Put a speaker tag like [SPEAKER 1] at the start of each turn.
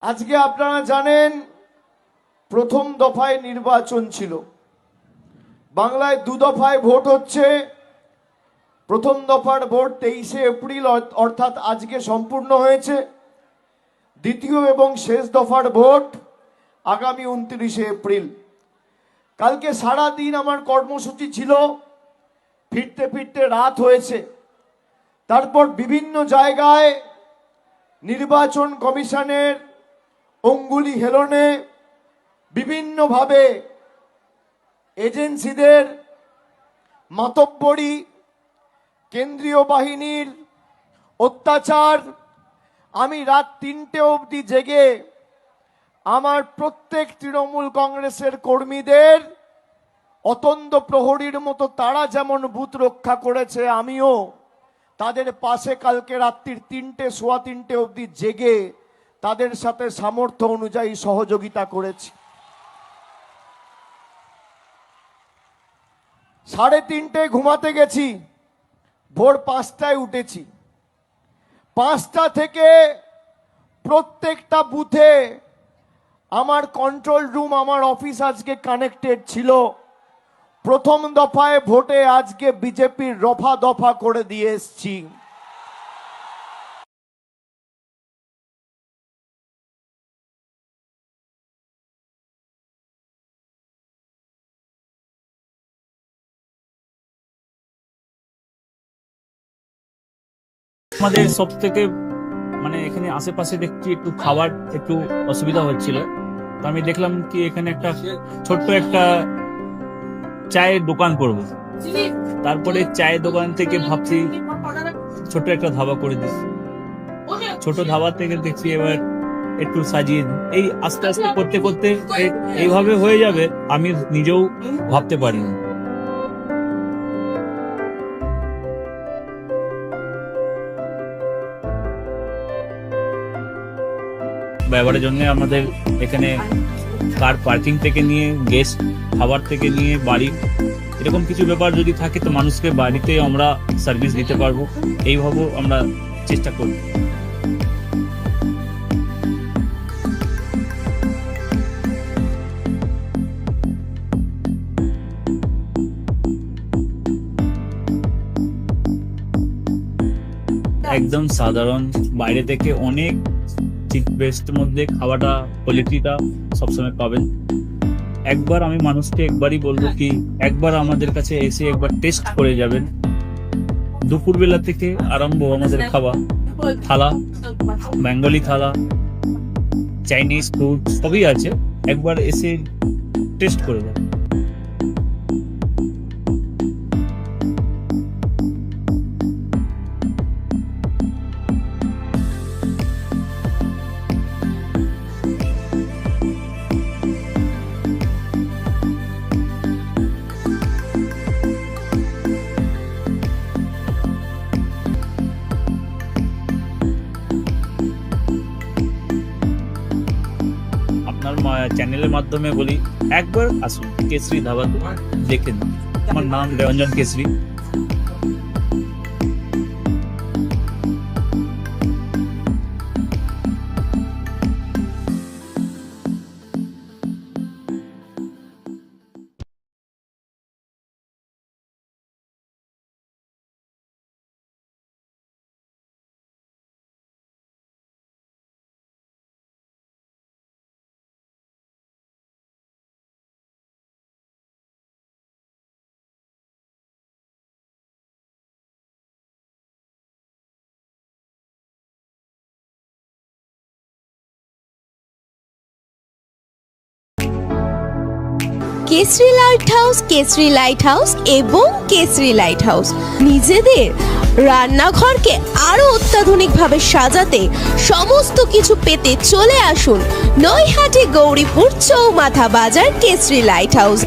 [SPEAKER 1] আজকে আপনারা জানেন প্রথম দফায় নির্বাচন ছিল। বাংলায় দু দফায় ভোট হচ্ছে। প্রথম দফার ভোট 23শে এপ্রিল অর্থাৎ আজকে সম্পূর্ণ হয়েছে। দ্বিতীয় এবং শেষ দফার ভোট আগামী 29শে এপ্রিল। কালকে সারা দিন আমার কর্মসূচি ছিল, ফিরতে ফিরতে রাত হয়েছে। তারপর বিভিন্ন জায়গায় নির্বাচন কমিশনের অঙ্গুলি হেলনে বিভিন্নভাবে এজেন্সিদের মাতব্বরি, কেন্দ্রীয় বাহিনীর অত্যাচার, আমি রাত 3টে অবধি জেগে আমার প্রত্যেক তৃণমূল কংগ্রেসের কর্মীদের অতন্দ্র প্রহরীর মতো তারা যেমন বুথ রক্ষা করেছে, আমিও তাদের পাশে কালকে রাত্রির 3টে, সোয়া 3টে অবধি জেগে তাদের সাথে সামর্থ্য অনুযায়ী সহযোগিতা করেছি। 3:30 ঘুমাতে গেছি, ভোর 5টায় উঠেছি। 5টা থেকে প্রত্যেকটা বুথে আমার কন্ট্রোল রুম, আমার অফিস আজকে কানেক্টেড ছিল। প্রথম দফায় ভোটে আজকে বিজেপির রফা দফা করে দিয়ে এসছি।
[SPEAKER 2] আমাদের সব থেকে এখানে আশেপাশে দেখছি একটু খাবার একটু অসুবিধা হচ্ছিল, তো আমি দেখলাম কি এখানে একটা ছোট্ট একটা চায়ের দোকান করব। তারপরে চায়ের দোকান থেকে ভাবছি ছোট একটা ধাবা করে দিই। ছোট ধাবা থেকে দেখছি এবার একটু সাজিয়ে এই আস্তে আস্তে করতে করতে এইভাবে হয়ে যাবে, আমি নিজেও ভাবতে পারিনি। ব্যবহারের জন্য আমাদের এখানে কার পার্কিং থেকে নিয়ে গেস্ট খাবার থেকে নিয়ে বাড়ি, এরকম কিছু ব্যাপার যদি থাকে তো মানুষকে বাড়িতে আমরা সার্ভিস দিতে পারবো, এইভাবে আমরা চেষ্টা করব। একদম সাধারণ, বাইরে থেকে অনেক চিপ বেস্টের মধ্যে খাওয়াটা, কোয়ালিটিটা সবসময় পাবেন। একবার আমি মানুষকে একবারই বলবো কি একবার আমাদের কাছে এসে একবার টেস্ট করে যাবেন। দুপুরবেলা থেকে আরম্ভ আমাদের খাওয়া, থালা, বেঙ্গলি থালা, চাইনিজ ফুড সবই আছে, একবার এসে টেস্ট করে যাবেন। চ্যানেলের মাধ্যমে বলি একবার আসুন কেশরী ধাবাতে, দেখে নিন। আমার নাম Ranjan Keshari.
[SPEAKER 3] Keshari light house, Keshari light house এবং কেশরী লাইট হাউস নিজেদের রান্নাঘরকে আরো অত্যাধুনিকভাবে সাজাতে, সমস্ত কিছু পেতে চলে আসুন নৈহাটি গৌরীপুর চৌমাথা বাজার কেশরী লাইট হাউস।